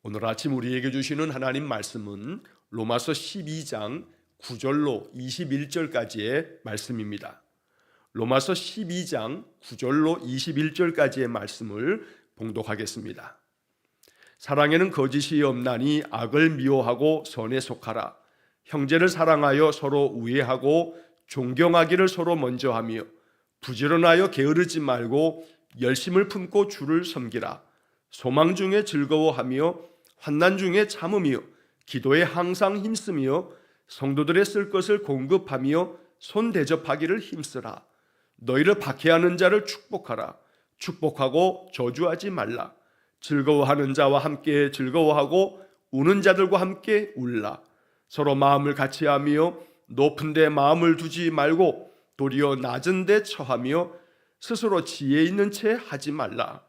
오늘 아침 우리에게 주시는 하나님 말씀은 로마서 12장 9절로 21절까지의 말씀입니다. 로마서 12장 9절로 21절까지의 말씀을 봉독하겠습니다. 사랑에는 거짓이 없나니 악을 미워하고 선에 속하라. 형제를 사랑하여 서로 우애하고 존경하기를 서로 먼저 하며 부지런하여 게으르지 말고 열심을 품고 주를 섬기라. 소망 중에 즐거워하며 환난 중에 참으며 기도에 항상 힘쓰며 성도들의 쓸 것을 공급하며 손 대접하기를 힘쓰라. 너희를 박해하는 자를 축복하라. 축복하고 저주하지 말라. 즐거워하는 자와 함께 즐거워하고 우는 자들과 함께 울라. 서로 마음을 같이하며 높은 데 마음을 두지 말고 도리어 낮은 데 처하며 스스로 지혜 있는 채 하지 말라.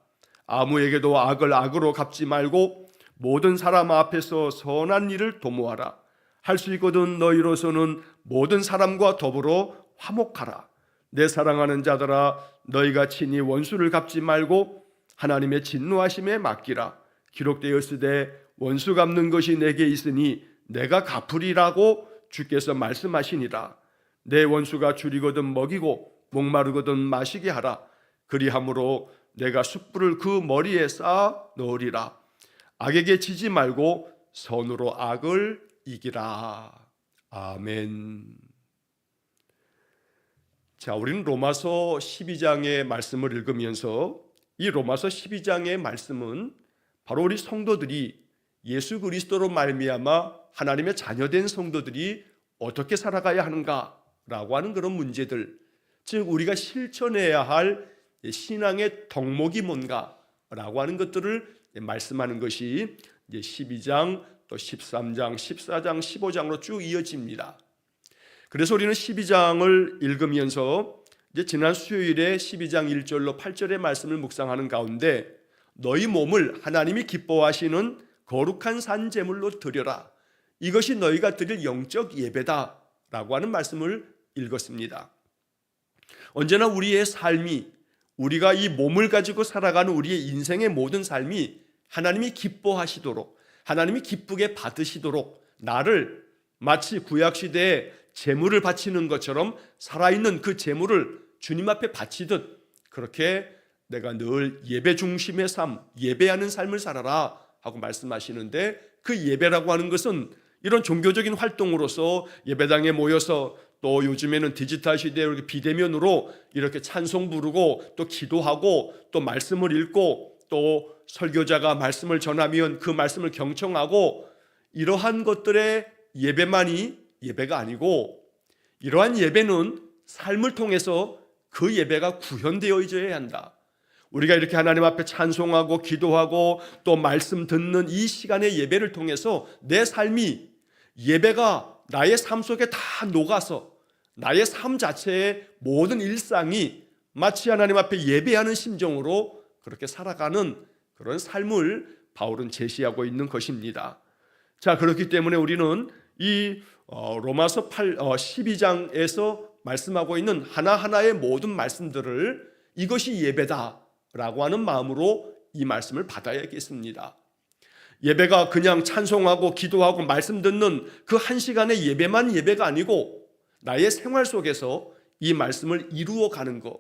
아무에게도 악을 악으로 갚지 말고 모든 사람 앞에서 선한 일을 도모하라. 할 수 있거든 너희로서는 모든 사람과 더불어 화목하라. 내 사랑하는 자들아, 너희가 친히 원수를 갚지 말고 하나님의 진노하심에 맡기라. 기록되었으되 원수 갚는 것이 내게 있으니 내가 갚으리라고 주께서 말씀하시니라. 내 원수가 줄이거든 먹이고 목마르거든 마시게 하라. 그리함으로 내가 숯불을 그 머리에 쌓아 넣으리라. 악에게 지지 말고 선으로 악을 이기라. 아멘. 자, 우리는 로마서 12장의 말씀을 읽으면서 이 로마서 12장의 말씀은 바로 우리 성도들이 예수 그리스도로 말미암아 하나님의 자녀된 성도들이 어떻게 살아가야 하는가라고 하는 그런 문제들, 즉 우리가 실천해야 할 신앙의 덕목이 뭔가라고 하는 것들을 말씀하는 것이 12장, 또 13장, 14장, 15장으로 쭉 이어집니다. 그래서 우리는 12장을 읽으면서 이제 지난 수요일에 12장 1절로 8절의 말씀을 묵상하는 가운데 너희 몸을 하나님이 기뻐하시는 거룩한 산 제물로 드려라. 이것이 너희가 드릴 영적 예배다라고 하는 말씀을 읽었습니다. 언제나 우리의 삶이, 우리가 이 몸을 가지고 살아가는 우리의 인생의 모든 삶이 하나님이 기뻐하시도록, 하나님이 기쁘게 받으시도록 나를 마치 구약시대에 제물을 바치는 것처럼 살아있는 그 제물을 주님 앞에 바치듯 그렇게 내가 늘 예배 중심의 삶, 예배하는 삶을 살아라 하고 말씀하시는데, 그 예배라고 하는 것은 이런 종교적인 활동으로서 예배당에 모여서, 또 요즘에는 디지털 시대에 이렇게 비대면으로 이렇게 찬송 부르고 또 기도하고 또 말씀을 읽고 또 설교자가 말씀을 전하면 그 말씀을 경청하고, 이러한 것들의 예배만이 예배가 아니고, 이러한 예배는 삶을 통해서 그 예배가 구현되어져야 한다. 우리가 이렇게 하나님 앞에 찬송하고 기도하고 또 말씀 듣는 이 시간의 예배를 통해서 내 삶이, 예배가 나의 삶 속에 다 녹아서 나의 삶 자체의 모든 일상이 마치 하나님 앞에 예배하는 심정으로 그렇게 살아가는 그런 삶을 바울은 제시하고 있는 것입니다. 자, 그렇기 때문에 우리는 이 로마서 12장에서 말씀하고 있는 하나하나의 모든 말씀들을 이것이 예배다라고 하는 마음으로 이 말씀을 받아야겠습니다. 예배가 그냥 찬송하고 기도하고 말씀 듣는 그 한 시간의 예배만 예배가 아니고, 나의 생활 속에서 이 말씀을 이루어가는 것,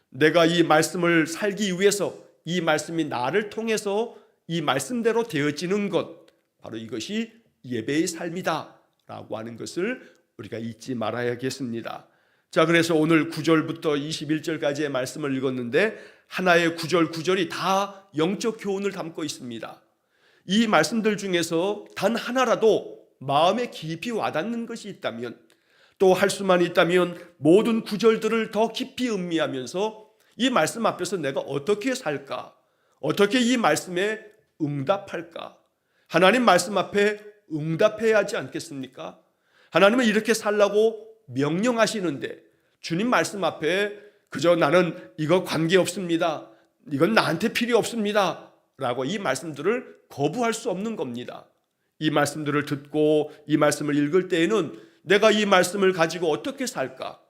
내가 이 말씀을 살기 위해서 이 말씀이 나를 통해서 이 말씀대로 되어지는 것, 바로 이것이 예배의 삶이다 라고 하는 것을 우리가 잊지 말아야겠습니다. 자, 그래서 오늘 9절부터 21절까지의 말씀을 읽었는데 하나의 구절이 다 영적 교훈을 담고 있습니다. 이 말씀들 중에서 단 하나라도 마음에 깊이 와닿는 것이 있다면, 또 할 수만 있다면 모든 구절들을 더 깊이 음미하면서 이 말씀 앞에서 내가 어떻게 살까, 어떻게 이 말씀에 응답할까, 하나님 말씀 앞에 응답해야 하지 않겠습니까? 하나님은 이렇게 살라고 명령하시는데 주님 말씀 앞에 그저 나는 이거 관계없습니다, 이건 나한테 필요 없습니다 라고 이 말씀들을 거부할 수 없는 겁니다. 이 말씀들을 듣고 이 말씀을 읽을 때에는 내가 이 말씀을 가지고 어떻게 살까,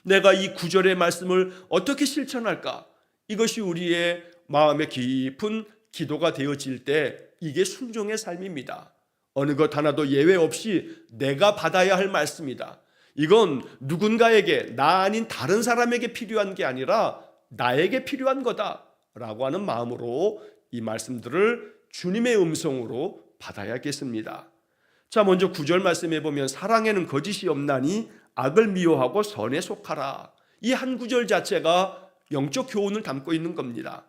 내가 이 구절의 말씀을 어떻게 실천할까, 이것이 우리의 마음의 깊은 기도가 되어질 때 이게 순종의 삶입니다. 어느 것 하나도 예외 없이 내가 받아야 할 말씀이다. 이건 누군가에게, 나 아닌 다른 사람에게 필요한 게 아니라 나에게 필요한 거다라고 하는 마음으로 이 말씀들을 주님의 음성으로 받아야겠습니다. 자, 먼저 9절 말씀해 보면 사랑에는 거짓이 없나니 악을 미워하고 선에 속하라. 이 한 구절 자체가 영적 교훈을 담고 있는 겁니다.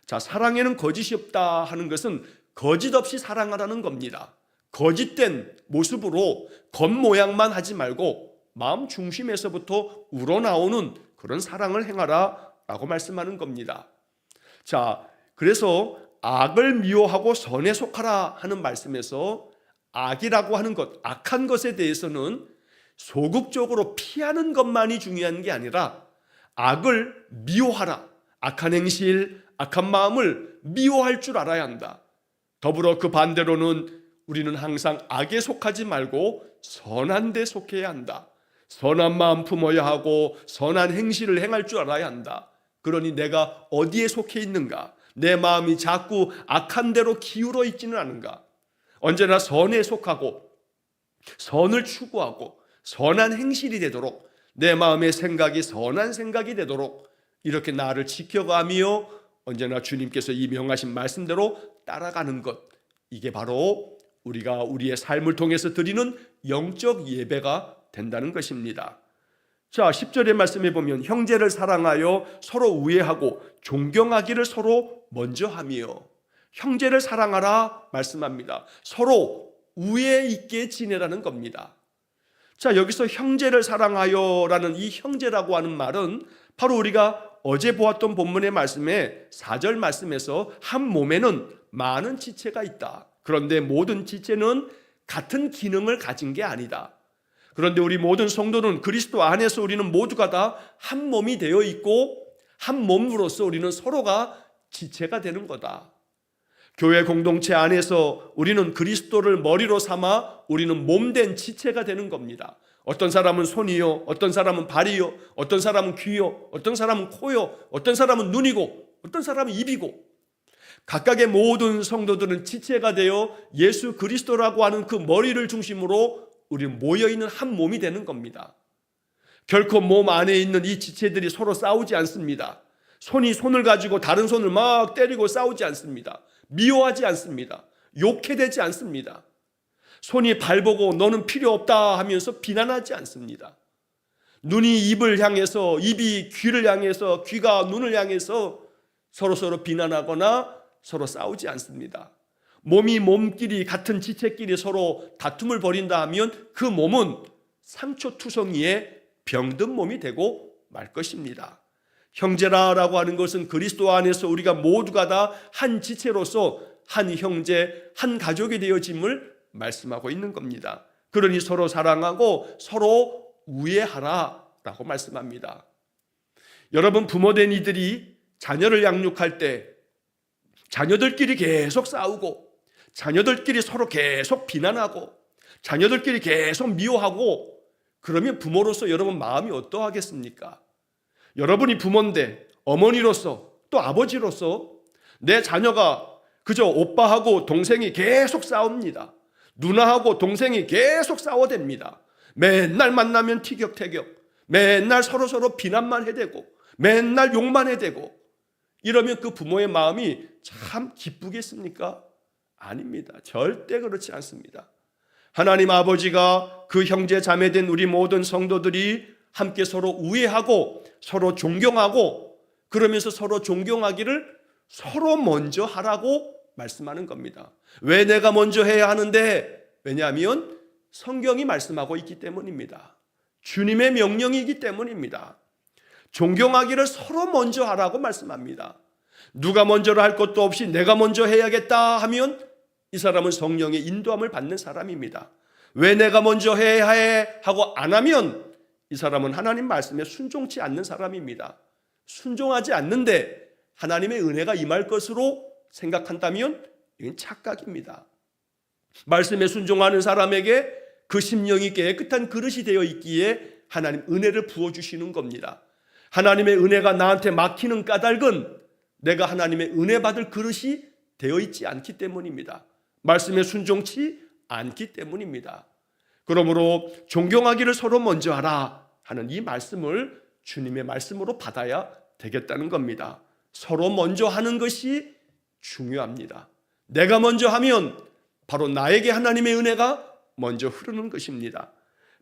자, 사랑에는 거짓이 없다 하는 것은 거짓 없이 사랑하라는 겁니다. 거짓된 모습으로 겉모양만 하지 말고 마음 중심에서부터 우러나오는 그런 사랑을 행하라 라고 말씀하는 겁니다. 자, 그래서 악을 미워하고 선에 속하라 하는 말씀에서 악이라고 하는 것, 악한 것에 대해서는 소극적으로 피하는 것만이 중요한 게 아니라 악을 미워하라. 악한 행실, 악한 마음을 미워할 줄 알아야 한다. 더불어 그 반대로는 우리는 항상 악에 속하지 말고 선한 데 속해야 한다. 선한 마음 품어야 하고 선한 행실을 행할 줄 알아야 한다. 그러니 내가 어디에 속해 있는가? 내 마음이 자꾸 악한 데로 기울어 있지는 않은가? 언제나 선에 속하고 선을 추구하고 선한 행실이 되도록 내 마음의 생각이 선한 생각이 되도록 이렇게 나를 지켜가며 언제나 주님께서 이 명하신 말씀대로 따라가는 것, 이게 바로 우리가 우리의 삶을 통해서 드리는 영적 예배가 된다는 것입니다. 자, 10절의 말씀에 보면 형제를 사랑하여 서로 우애하고 존경하기를 서로 먼저 하며, 형제를 사랑하라 말씀합니다. 서로 우애 있게 지내라는 겁니다. 자, 여기서 형제를 사랑하여라는 이 형제라고 하는 말은 바로 우리가 어제 보았던 본문의 말씀에 4절 말씀에서 한 몸에는 많은 지체가 있다. 그런데 모든 지체는 같은 기능을 가진 게 아니다. 그런데 우리 모든 성도는 그리스도 안에서 우리는 모두가 다 한 몸이 되어 있고 한 몸으로서 우리는 서로가 지체가 되는 거다. 교회 공동체 안에서 우리는 그리스도를 머리로 삼아 우리는 몸된 지체가 되는 겁니다. 어떤 사람은 손이요, 어떤 사람은 발이요, 어떤 사람은 귀요, 어떤 사람은 코요, 어떤 사람은 눈이고, 어떤 사람은 입이고, 각각의 모든 성도들은 지체가 되어 예수 그리스도라고 하는 그 머리를 중심으로 우리는 모여있는 한 몸이 되는 겁니다. 결코 몸 안에 있는 이 지체들이 서로 싸우지 않습니다. 손이 손을 가지고 다른 손을 막 때리고 싸우지 않습니다. 미워하지 않습니다. 욕해대지 않습니다. 손이 발 보고 너는 필요 없다 하면서 비난하지 않습니다. 눈이 입을 향해서, 입이 귀를 향해서, 귀가 눈을 향해서 서로 비난하거나 서로 싸우지 않습니다. 몸이 몸끼리, 같은 지체끼리 서로 다툼을 벌인다 하면 그 몸은 상처투성이의 병든 몸이 되고 말 것입니다. 형제라고 하는 것은 그리스도 안에서 우리가 모두가 다 한 지체로서 한 형제, 한 가족이 되어짐을 말씀하고 있는 겁니다. 그러니 서로 사랑하고 서로 우애하라라고 말씀합니다. 여러분, 부모된 이들이 자녀를 양육할 때 자녀들끼리 계속 싸우고 자녀들끼리 서로 계속 비난하고 자녀들끼리 계속 미워하고 그러면 부모로서 여러분 마음이 어떠하겠습니까? 여러분이 부모인데 어머니로서 또 아버지로서 내 자녀가 그저 오빠하고 동생이 계속 싸웁니다. 누나하고 동생이 계속 싸워댑니다. 맨날 만나면 티격태격, 맨날 서로 비난만 해대고 맨날 욕만 해대고 이러면 그 부모의 마음이 참 기쁘겠습니까? 아닙니다. 절대 그렇지 않습니다. 하나님 아버지가 그 형제 자매된 우리 모든 성도들이 함께 서로 우애하고 서로 존경하고 그러면서 서로 존경하기를 서로 먼저 하라고 말씀하는 겁니다. 왜 내가 먼저 해야 하는데? 왜냐하면 성경이 말씀하고 있기 때문입니다. 주님의 명령이기 때문입니다. 존경하기를 서로 먼저 하라고 말씀합니다. 누가 먼저를 할 것도 없이 내가 먼저 해야겠다 하면 이 사람은 성령의 인도함을 받는 사람입니다. 왜 내가 먼저 해야 해 하고 안 하면 이 사람은 하나님 말씀에 순종치 않는 사람입니다. 순종하지 않는데 하나님의 은혜가 임할 것으로 생각한다면 이건 착각입니다. 말씀에 순종하는 사람에게 그 심령이 깨끗한 그릇이 되어 있기에 하나님 은혜를 부어주시는 겁니다. 하나님의 은혜가 나한테 막히는 까닭은 내가 하나님의 은혜 받을 그릇이 되어 있지 않기 때문입니다. 말씀에 순종치 않기 때문입니다. 그러므로 존경하기를 서로 먼저 하라 하는 이 말씀을 주님의 말씀으로 받아야 되겠다는 겁니다. 서로 먼저 하는 것이 중요합니다. 내가 먼저 하면 바로 나에게 하나님의 은혜가 먼저 흐르는 것입니다.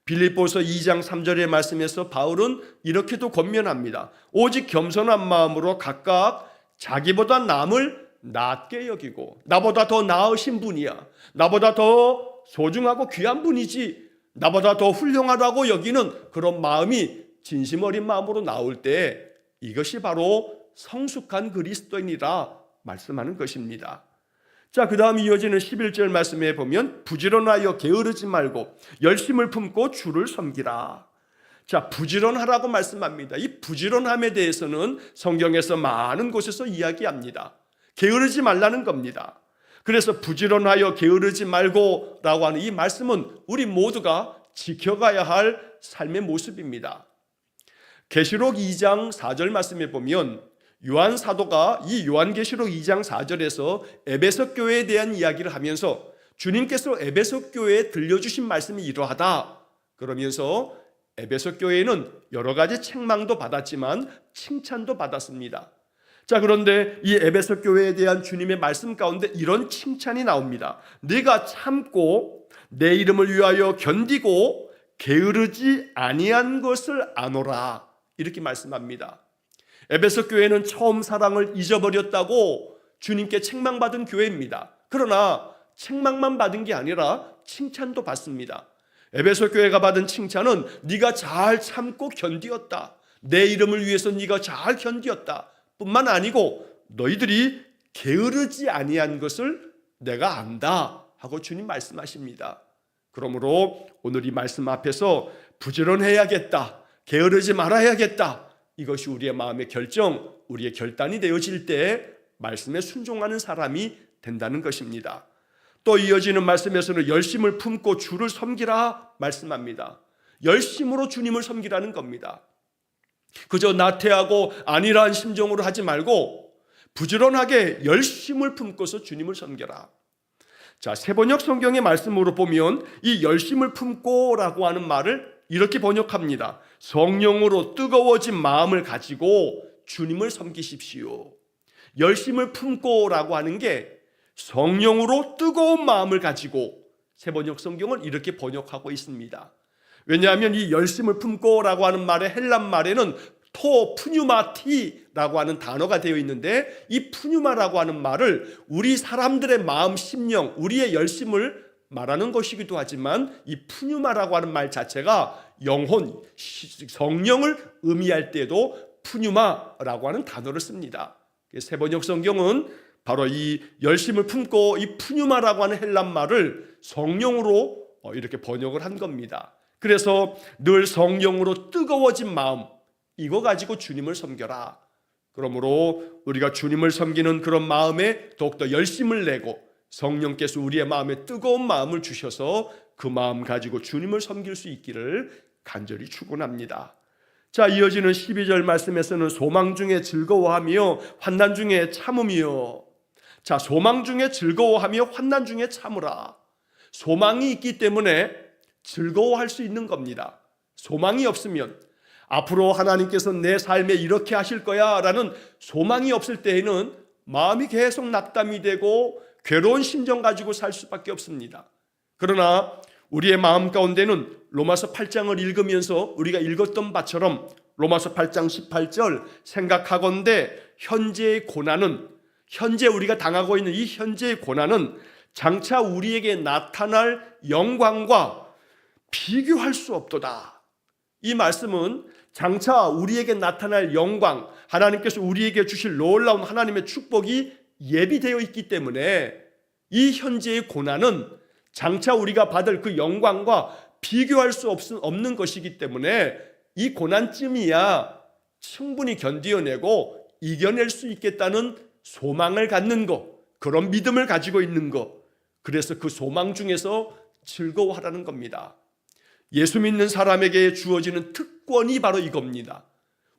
빌립보서 2장 3절의 말씀에서 바울은 이렇게도 권면합니다. 오직 겸손한 마음으로 각각 자기보다 남을 낮게 여기고, 나보다 더 나으신 분이야, 나보다 더 소중하고 귀한 분이지, 나보다 더 훌륭하다고 여기는 그런 마음이 진심 어린 마음으로 나올 때 이것이 바로 성숙한 그리스도인이라 말씀하는 것입니다. 자, 그 다음 이어지는 11절 말씀에 보면 부지런하여 게으르지 말고 열심을 품고 주를 섬기라. 자, 부지런하라고 말씀합니다. 이 부지런함에 대해서는 성경에서 많은 곳에서 이야기합니다. 게으르지 말라는 겁니다. 그래서 부지런하여 게으르지 말고 라고 하는 이 말씀은 우리 모두가 지켜가야 할 삶의 모습입니다. 계시록 2장 4절 말씀에 보면 요한 사도가 이 요한계시록 2장 4절에서 에베소 교회에 대한 이야기를 하면서 주님께서 에베소 교회에 들려주신 말씀이 이러하다 그러면서 에베소 교회는 여러 가지 책망도 받았지만 칭찬도 받았습니다. 자, 그런데 이 에베소 교회에 대한 주님의 말씀 가운데 이런 칭찬이 나옵니다. 네가 참고 내 이름을 위하여 견디고 게으르지 아니한 것을 아노라, 이렇게 말씀합니다. 에베소 교회는 처음 사랑을 잊어버렸다고 주님께 책망받은 교회입니다. 그러나 책망만 받은 게 아니라 칭찬도 받습니다. 에베소 교회가 받은 칭찬은 네가 잘 참고 견디었다, 내 이름을 위해서 네가 잘 견디었다 뿐만 아니고 너희들이 게으르지 아니한 것을 내가 안다 하고 주님 말씀하십니다. 그러므로 오늘 이 말씀 앞에서 부지런해야겠다, 게으르지 말아야겠다, 이것이 우리의 마음의 결정, 우리의 결단이 되어질 때 말씀에 순종하는 사람이 된다는 것입니다. 또 이어지는 말씀에서는 열심을 품고 주를 섬기라 말씀합니다. 열심으로 주님을 섬기라는 겁니다. 그저 나태하고 안일한 심정으로 하지 말고 부지런하게 열심을 품고서 주님을 섬겨라. 자, 세번역 성경의 말씀으로 보면 이 열심을 품고라고 하는 말을 이렇게 번역합니다. 성령으로 뜨거워진 마음을 가지고 주님을 섬기십시오. 열심을 품고라고 하는 게 성령으로 뜨거운 마음을 가지고, 세번역 성경은 이렇게 번역하고 있습니다. 왜냐하면 이 열심을 품고라고 하는 말의 헬란 말에는 토 푸뉴마티라고 하는 단어가 되어 있는데, 이 푸뉴마라고 하는 말을 우리 사람들의 마음, 심령, 우리의 열심을 말하는 것이기도 하지만 이 푸뉴마라고 하는 말 자체가 영혼, 성령을 의미할 때도 푸뉴마라고 하는 단어를 씁니다. 세번역 성경은 바로 이 열심을 품고 이 푸뉴마라고 하는 헬란 말을 성령으로 이렇게 번역을 한 겁니다. 그래서 늘 성령으로 뜨거워진 마음, 이거 가지고 주님을 섬겨라. 그러므로 우리가 주님을 섬기는 그런 마음에 더욱더 열심을 내고 성령께서 우리의 마음에 뜨거운 마음을 주셔서 그 마음 가지고 주님을 섬길 수 있기를 간절히 축원합니다. 자, 이어지는 12절 말씀에서는 소망 중에 즐거워하며 환난 중에 참으며. 자, 소망 중에 즐거워하며 환난 중에 참으라. 소망이 있기 때문에 즐거워할 수 있는 겁니다. 소망이 없으면, 앞으로 하나님께서 내 삶에 이렇게 하실 거야 라는 소망이 없을 때에는 마음이 계속 낙담이 되고 괴로운 심정 가지고 살 수밖에 없습니다. 그러나 우리의 마음 가운데는 로마서 8장을 읽으면서 우리가 읽었던 바처럼 로마서 8장 18절 생각하건대 현재의 고난은, 현재 우리가 당하고 있는 이 현재의 고난은 장차 우리에게 나타날 영광과 비교할 수 없도다. 이 말씀은 장차 우리에게 나타날 영광, 하나님께서 우리에게 주실 놀라운 하나님의 축복이 예비되어 있기 때문에 이 현재의 고난은 장차 우리가 받을 그 영광과 비교할 수 없는 것이기 때문에 이 고난쯤이야 충분히 견디어내고 이겨낼 수 있겠다는 소망을 갖는 것, 그런 믿음을 가지고 있는 것, 그래서 그 소망 중에서 즐거워하라는 겁니다. 예수 믿는 사람에게 주어지는 특권이 바로 이겁니다.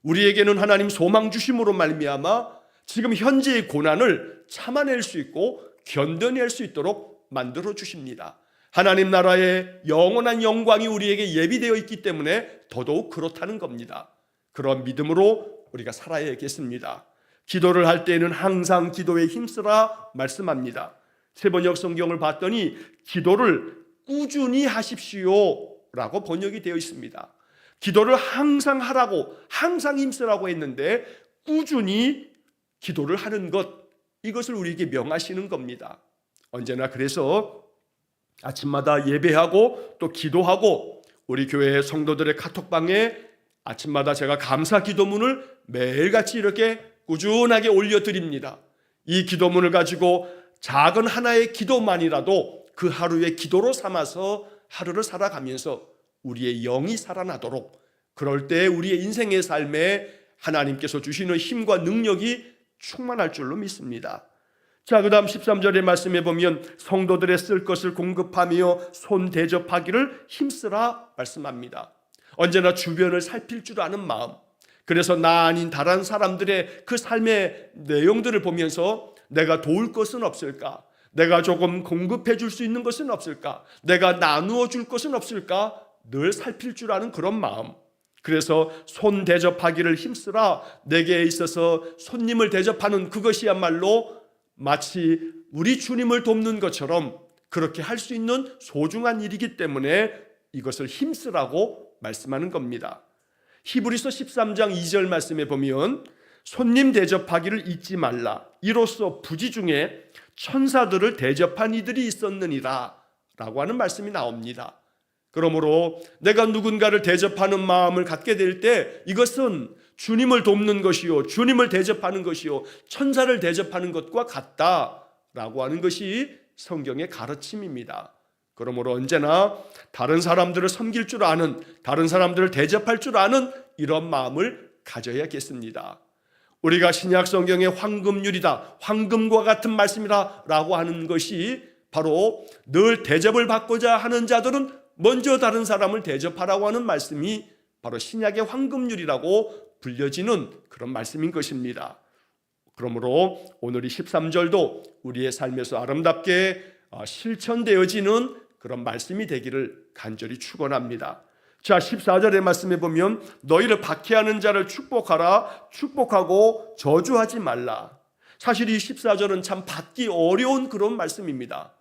우리에게는 하나님 소망 주심으로 말미암아 지금 현재의 고난을 참아낼 수 있고 견뎌낼 수 있도록 만들어 주십니다. 하나님 나라의 영원한 영광이 우리에게 예비되어 있기 때문에 더더욱 그렇다는 겁니다. 그런 믿음으로 우리가 살아야겠습니다. 기도를 할 때에는 항상 기도에 힘쓰라 말씀합니다. 세번역 성경을 봤더니 기도를 꾸준히 하십시오 라고 번역이 되어 있습니다. 기도를 항상 하라고, 항상 힘쓰라고 했는데 꾸준히 기도를 하는 것, 이것을 우리에게 명하시는 겁니다. 언제나 그래서 아침마다 예배하고 또 기도하고, 우리 교회 성도들의 카톡방에 아침마다 제가 감사 기도문을 매일같이 이렇게 꾸준하게 올려드립니다. 이 기도문을 가지고 작은 하나의 기도만이라도 그 하루의 기도로 삼아서 하루를 살아가면서 우리의 영이 살아나도록, 그럴 때 우리의 인생의 삶에 하나님께서 주시는 힘과 능력이 충만할 줄로 믿습니다. 자, 그 다음 13절의 말씀에 보면 성도들의 쓸 것을 공급하며 손 대접하기를 힘쓰라 말씀합니다. 언제나 주변을 살필 줄 아는 마음, 그래서 나 아닌 다른 사람들의 그 삶의 내용들을 보면서 내가 도울 것은 없을까? 내가 조금 공급해 줄 수 있는 것은 없을까? 내가 나누어 줄 것은 없을까? 늘 살필 줄 아는 그런 마음. 그래서 손 대접하기를 힘쓰라. 내게 있어서 손님을 대접하는 그것이야말로 마치 우리 주님을 돕는 것처럼 그렇게 할 수 있는 소중한 일이기 때문에 이것을 힘쓰라고 말씀하는 겁니다. 히브리서 13장 2절 말씀에 보면 손님 대접하기를 잊지 말라. 이로써 부지 중에 천사들을 대접한 이들이 있었느니라 라고 하는 말씀이 나옵니다. 그러므로 내가 누군가를 대접하는 마음을 갖게 될 때 이것은 주님을 돕는 것이요, 주님을 대접하는 것이요, 천사를 대접하는 것과 같다라고 하는 것이 성경의 가르침입니다. 그러므로 언제나 다른 사람들을 섬길 줄 아는, 다른 사람들을 대접할 줄 아는 이런 마음을 가져야겠습니다. 우리가 신약 성경의 황금률이다, 황금과 같은 말씀이다 라고 하는 것이 바로 늘 대접을 받고자 하는 자들은 먼저 다른 사람을 대접하라고 하는 말씀이 바로 신약의 황금률이라고 불려지는 그런 말씀인 것입니다. 그러므로 오늘 이 13절도 우리의 삶에서 아름답게 실천되어지는 그런 말씀이 되기를 간절히 축원합니다. 자, 14절의 말씀에 보면 너희를 박해하는 자를 축복하라. 축복하고 저주하지 말라. 사실 이 14절은 참 받기 어려운 그런 말씀입니다.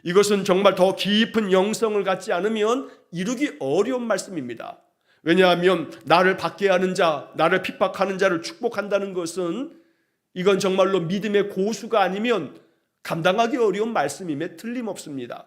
이것은 정말 더 깊은 영성을 갖지 않으면 이루기 어려운 말씀입니다. 왜냐하면 나를 박해하는 자, 나를 핍박하는 자를 축복한다는 것은 이건 정말로 믿음의 고수가 아니면 감당하기 어려운 말씀임에 틀림없습니다.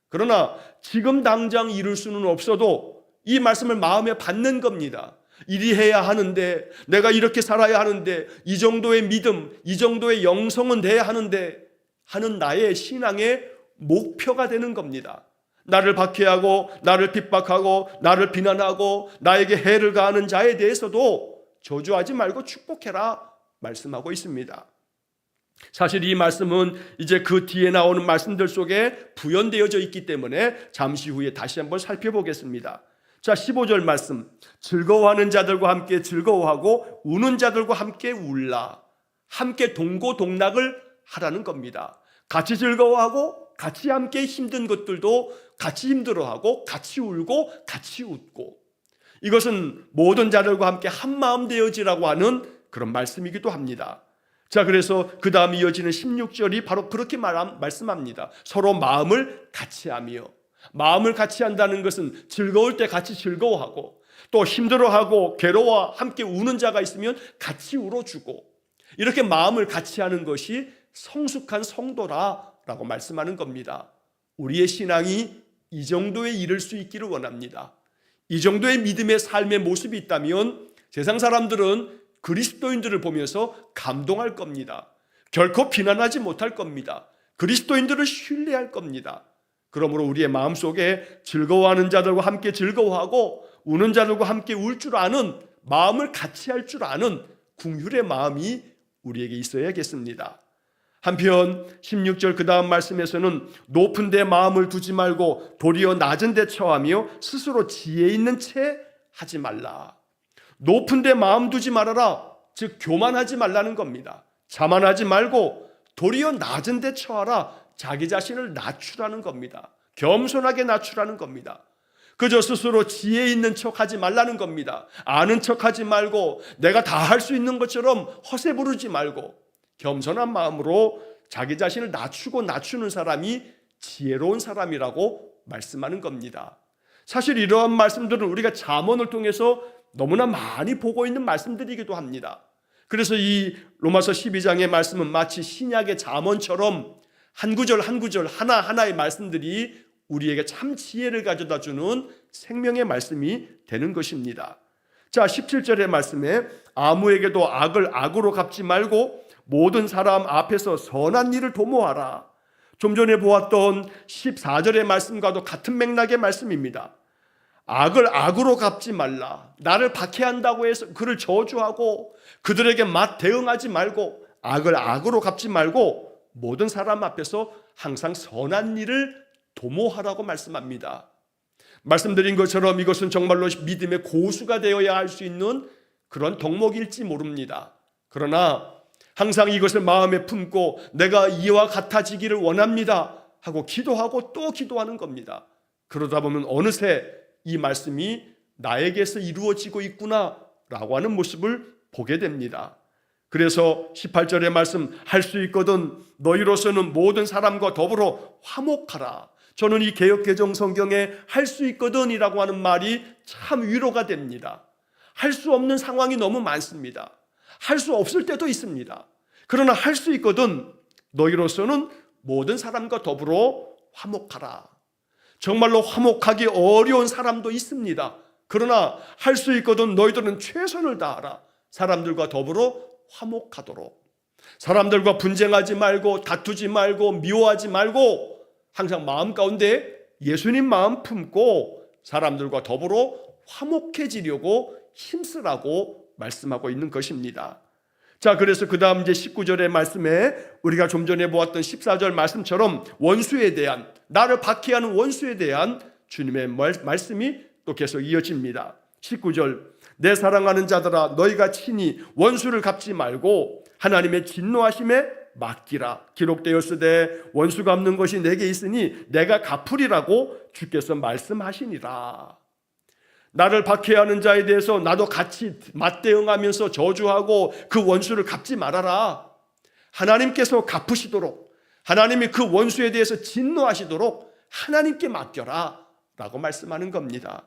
그러나 지금 당장 이룰 수는 없어도 이 말씀을 마음에 받는 겁니다. 이리 해야 하는데, 내가 이렇게 살아야 하는데, 이 정도의 믿음, 이 정도의 영성은 돼야 하는데 하는 나의 신앙의 목표가 되는 겁니다. 나를 박해하고 나를 핍박하고 나를 비난하고 나에게 해를 가하는 자에 대해서도 저주하지 말고 축복해라 말씀하고 있습니다. 사실 이 말씀은 이제 그 뒤에 나오는 말씀들 속에 부연되어져 있기 때문에 잠시 후에 다시 한번 살펴보겠습니다. 자, 15절 말씀, 즐거워하는 자들과 함께 즐거워하고 우는 자들과 함께 울라. 함께 동고동락을 하라는 겁니다. 같이 즐거워하고 같이 함께 힘든 것들도 같이 힘들어하고 같이 울고 같이 웃고, 이것은 모든 자들과 함께 한마음 되어지라고 하는 그런 말씀이기도 합니다. 자, 그래서 그 다음 이어지는 16절이 바로 그렇게 말씀합니다. 서로 마음을 같이 하며, 마음을 같이 한다는 것은 즐거울 때 같이 즐거워하고, 또 힘들어하고 괴로워 함께 우는 자가 있으면 같이 울어주고, 이렇게 마음을 같이 하는 것이 성숙한 성도라라고 말씀하는 겁니다. 우리의 신앙이 이 정도에 이를 수 있기를 원합니다. 이 정도의 믿음의 삶의 모습이 있다면 세상 사람들은 그리스도인들을 보면서 감동할 겁니다. 결코 비난하지 못할 겁니다. 그리스도인들을 신뢰할 겁니다. 그러므로 우리의 마음속에 즐거워하는 자들과 함께 즐거워하고 우는 자들과 함께 울 줄 아는, 마음을 같이 할 줄 아는 긍휼의 마음이 우리에게 있어야겠습니다. 한편 16절 그 다음 말씀에서는 높은 데 마음을 두지 말고 도리어 낮은 데 처하며 스스로 지혜 있는 채 하지 말라. 높은 데 마음 두지 말아라. 즉 교만하지 말라는 겁니다. 자만하지 말고 도리어 낮은 데 처하라. 자기 자신을 낮추라는 겁니다. 겸손하게 낮추라는 겁니다. 그저 스스로 지혜 있는 척하지 말라는 겁니다. 아는 척하지 말고 내가 다 할 수 있는 것처럼 허세 부르지 말고 겸손한 마음으로 자기 자신을 낮추는 사람이 지혜로운 사람이라고 말씀하는 겁니다. 사실 이러한 말씀들은 우리가 잠언을 통해서 너무나 많이 보고 있는 말씀들이기도 합니다. 그래서 이 로마서 12장의 말씀은 마치 신약의 잠언처럼 한 구절 한 구절 하나하나의 말씀들이 우리에게 참 지혜를 가져다 주는 생명의 말씀이 되는 것입니다. 자, 17절의 말씀에 아무에게도 악을 악으로 갚지 말고 모든 사람 앞에서 선한 일을 도모하라. 좀 전에 보았던 14절의 말씀과도 같은 맥락의 말씀입니다. 악을 악으로 갚지 말라. 나를 박해한다고 해서 그를 저주하고 그들에게 맞대응하지 말고 악을 악으로 갚지 말고 모든 사람 앞에서 항상 선한 일을 도모하라고 말씀합니다. 말씀드린 것처럼 이것은 정말로 믿음의 고수가 되어야 할 수 있는 그런 덕목일지 모릅니다. 그러나 항상 이것을 마음에 품고 내가 이와 같아지기를 원합니다 하고 기도하고 또 기도하는 겁니다. 그러다 보면 어느새 이 말씀이 나에게서 이루어지고 있구나 라고 하는 모습을 보게 됩니다. 그래서 18절의 말씀, 할 수 있거든 너희로서는 모든 사람과 더불어 화목하라. 저는 이 개역개정 성경에 할 수 있거든 이라고 하는 말이 참 위로가 됩니다. 할 수 없는 상황이 너무 많습니다. 할 수 없을 때도 있습니다. 그러나 할 수 있거든 너희로서는 모든 사람과 더불어 화목하라. 정말로 화목하기 어려운 사람도 있습니다. 그러나 할 수 있거든 너희들은 최선을 다하라. 사람들과 더불어 화목하도록. 사람들과 분쟁하지 말고 다투지 말고 미워하지 말고 항상 마음 가운데 예수님 마음 품고 사람들과 더불어 화목해지려고 힘쓰라고 말씀하고 있는 것입니다. 자, 그래서 그 다음 이제 19절의 말씀에 우리가 좀 전에 보았던 14절 말씀처럼 원수에 대한, 나를 박해하는 원수에 대한 주님의 말씀이 또 계속 이어집니다. 19절, 내 사랑하는 자들아 너희가 친히 원수를 갚지 말고 하나님의 진노하심에 맡기라. 기록되었으되 원수 갚는 것이 내게 있으니 내가 갚으리라고 주께서 말씀하시니라. 나를 박해하는 자에 대해서 나도 같이 맞대응하면서 저주하고 그 원수를 갚지 말아라. 하나님께서 갚으시도록, 하나님이 그 원수에 대해서 진노하시도록 하나님께 맡겨라 라고 말씀하는 겁니다.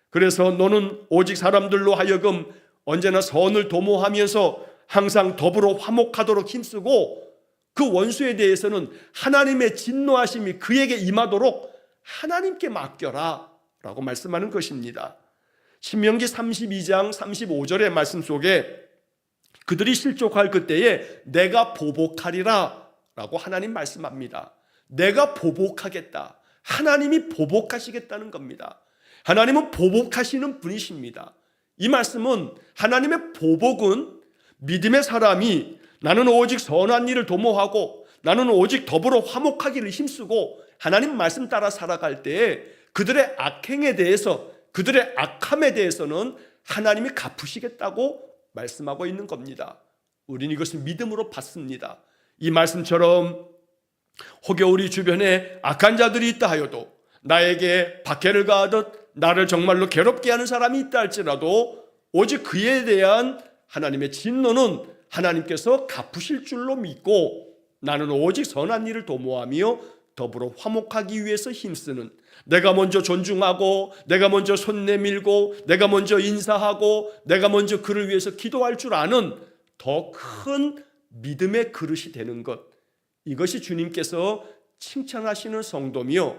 그래서 너는 오직 사람들로 하여금 언제나 선을 도모하면서 항상 더불어 화목하도록 힘쓰고 그 원수에 대해서는 하나님의 진노하심이 그에게 임하도록 하나님께 맡겨라 라고 말씀하는 것입니다. 신명기 32장 35절의 말씀 속에 그들이 실족할 그때에 내가 보복하리라 라고 하나님 말씀합니다. 내가 보복하겠다. 하나님이 보복하시겠다는 겁니다. 하나님은 보복하시는 분이십니다. 이 말씀은 하나님의 보복은 믿음의 사람이 나는 오직 선한 일을 도모하고 나는 오직 더불어 화목하기를 힘쓰고 하나님 말씀 따라 살아갈 때에 그들의 악행에 대해서, 그들의 악함에 대해서는 하나님이 갚으시겠다고 말씀하고 있는 겁니다. 우리는 이것을 믿음으로 받습니다. 이 말씀처럼 혹여 우리 주변에 악한 자들이 있다 하여도, 나에게 박해를 가하듯 나를 정말로 괴롭게 하는 사람이 있다 할지라도 오직 그에 대한 하나님의 진노는 하나님께서 갚으실 줄로 믿고 나는 오직 선한 일을 도모하며 더불어 화목하기 위해서 힘쓰는, 내가 먼저 존중하고 내가 먼저 손 내밀고 내가 먼저 인사하고 내가 먼저 그를 위해서 기도할 줄 아는 더 큰 믿음의 그릇이 되는 것, 이것이 주님께서 칭찬하시는 성도며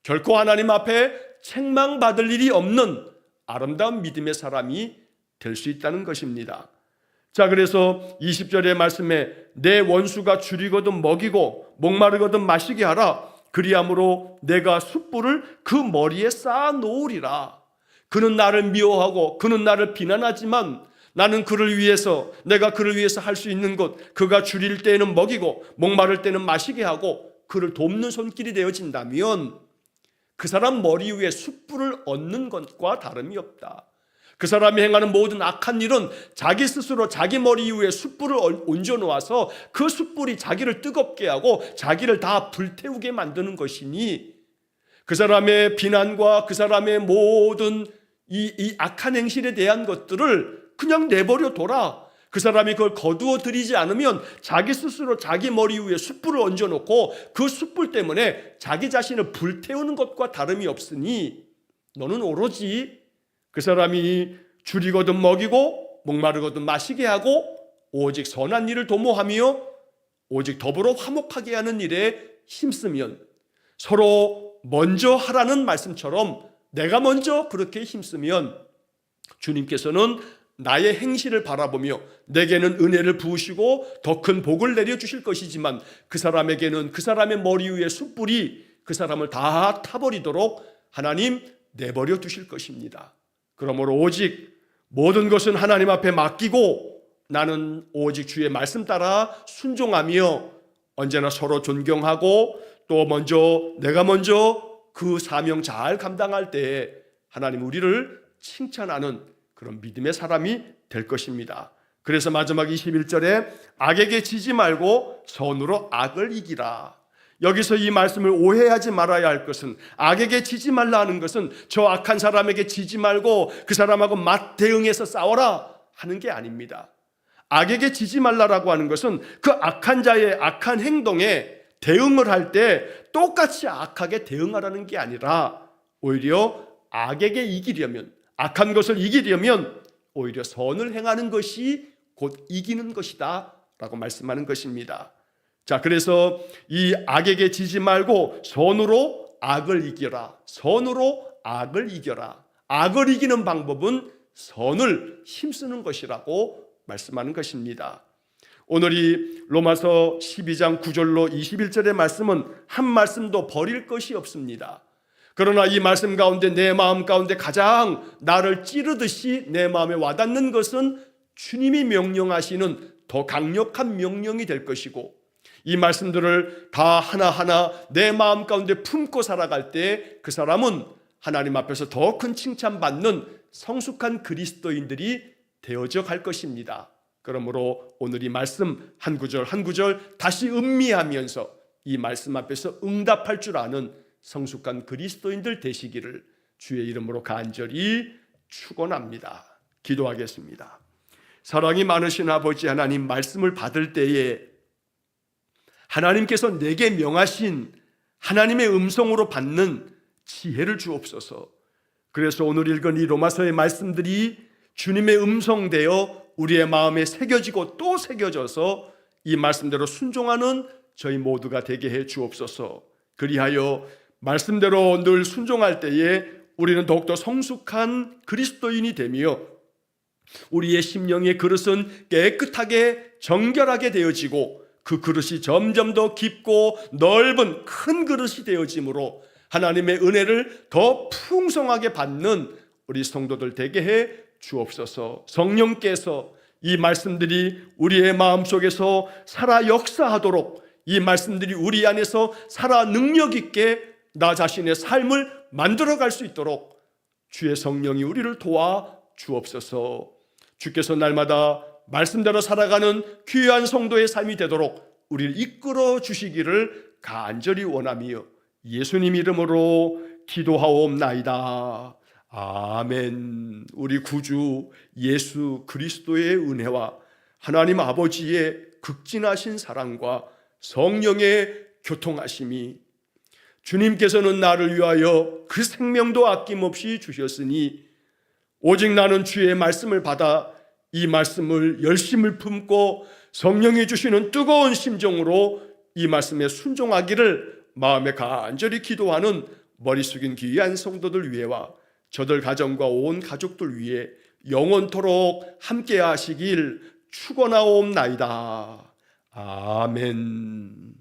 결코 하나님 앞에 책망받을 일이 없는 아름다운 믿음의 사람이 될 수 있다는 것입니다. 자, 그래서 20절의 말씀에 내 원수가 줄이거든 먹이고 목마르거든 마시게 하라. 그리함으로 내가 숯불을 그 머리에 쌓아 놓으리라. 그는 나를 미워하고 그는 나를 비난하지만 나는 그를 위해서, 내가 그를 위해서 할 수 있는 것, 그가 줄일 때에는 먹이고 목마를 때는 마시게 하고 그를 돕는 손길이 되어진다면 그 사람 머리 위에 숯불을 얹는 것과 다름이 없다. 그 사람이 행하는 모든 악한 일은 자기 스스로 자기 머리 위에 숯불을 얹어 놓아서 그 숯불이 자기를 뜨겁게 하고 자기를 다 불태우게 만드는 것이니, 그 사람의 비난과 그 사람의 모든 이 악한 행실에 대한 것들을 그냥 내버려 둬라. 그 사람이 그걸 거두어 들이지 않으면 자기 스스로 자기 머리 위에 숯불을 얹어 놓고 그 숯불 때문에 자기 자신을 불태우는 것과 다름이 없으니, 너는 오로지 그 사람이 줄이거든 먹이고 목마르거든 마시게 하고 오직 선한 일을 도모하며 오직 더불어 화목하게 하는 일에 힘쓰면, 서로 먼저 하라는 말씀처럼 내가 먼저 그렇게 힘쓰면 주님께서는 나의 행실을 바라보며 내게는 은혜를 부으시고 더 큰 복을 내려주실 것이지만, 그 사람에게는 그 사람의 머리 위에 숯불이 그 사람을 다 타버리도록 하나님 내버려 두실 것입니다. 그러므로 오직 모든 것은 하나님 앞에 맡기고 나는 오직 주의 말씀 따라 순종하며 언제나 서로 존경하고 또 내가 먼저 그 사명 잘 감당할 때에 하나님 우리를 칭찬하는 그런 믿음의 사람이 될 것입니다. 그래서 마지막 21절에 악에게 지지 말고 선으로 악을 이기라. 여기서 이 말씀을 오해하지 말아야 할 것은, 악에게 지지 말라 하는 것은 저 악한 사람에게 지지 말고 그 사람하고 맞대응해서 싸워라 하는 게 아닙니다. 악에게 지지 말라라고 하는 것은 그 악한 자의 악한 행동에 대응을 할 때 똑같이 악하게 대응하라는 게 아니라, 오히려 악에게 이기려면, 악한 것을 이기려면 오히려 선을 행하는 것이 곧 이기는 것이다 라고 말씀하는 것입니다. 자, 그래서 이 악에게 지지 말고 선으로 악을 이겨라. 선으로 악을 이겨라. 악을 이기는 방법은 선을 힘쓰는 것이라고 말씀하는 것입니다. 오늘 이 로마서 12장 9절로 21절의 말씀은 한 말씀도 버릴 것이 없습니다. 그러나 이 말씀 가운데 내 마음 가운데 가장 나를 찌르듯이 내 마음에 와닿는 것은 주님이 명령하시는 더 강력한 명령이 될 것이고, 이 말씀들을 다 하나하나 내 마음 가운데 품고 살아갈 때 그 사람은 하나님 앞에서 더 큰 칭찬받는 성숙한 그리스도인들이 되어져 갈 것입니다. 그러므로 오늘 이 말씀 한 구절 한 구절 다시 음미하면서 이 말씀 앞에서 응답할 줄 아는 성숙한 그리스도인들 되시기를 주의 이름으로 간절히 축원합니다. 기도하겠습니다. 사랑이 많으신 아버지 하나님, 말씀을 받을 때에 하나님께서 내게 명하신 하나님의 음성으로 받는 지혜를 주옵소서. 그래서 오늘 읽은 이 로마서의 말씀들이 주님의 음성되어 우리의 마음에 새겨지고 또 새겨져서 이 말씀대로 순종하는 저희 모두가 되게 해 주옵소서. 그리하여 말씀대로 늘 순종할 때에 우리는 더욱더 성숙한 그리스도인이 되며 우리의 심령의 그릇은 깨끗하게 정결하게 되어지고 그 그릇이 점점 더 깊고 넓은 큰 그릇이 되어지므로 하나님의 은혜를 더 풍성하게 받는 우리 성도들 되게 해 주옵소서. 성령께서 이 말씀들이 우리의 마음속에서 살아 역사하도록, 이 말씀들이 우리 안에서 살아 능력 있게 나 자신의 삶을 만들어갈 수 있도록 주의 성령이 우리를 도와 주옵소서. 주께서 날마다 말씀대로 살아가는 귀한 성도의 삶이 되도록 우리를 이끌어 주시기를 간절히 원하며 예수님 이름으로 기도하옵나이다. 아멘. 우리 구주 예수 그리스도의 은혜와 하나님 아버지의 극진하신 사랑과 성령의 교통하심이, 주님께서는 나를 위하여 그 생명도 아낌없이 주셨으니 오직 나는 주의 말씀을 받아 이 말씀을 열심을 품고 성령이 주시는 뜨거운 심정으로 이 말씀에 순종하기를 마음에 간절히 기도하는 머리 숙인 귀한 성도들 위해와 저들 가정과 온 가족들 위해 영원토록 함께 하시길 축원하옵나이다. 아멘.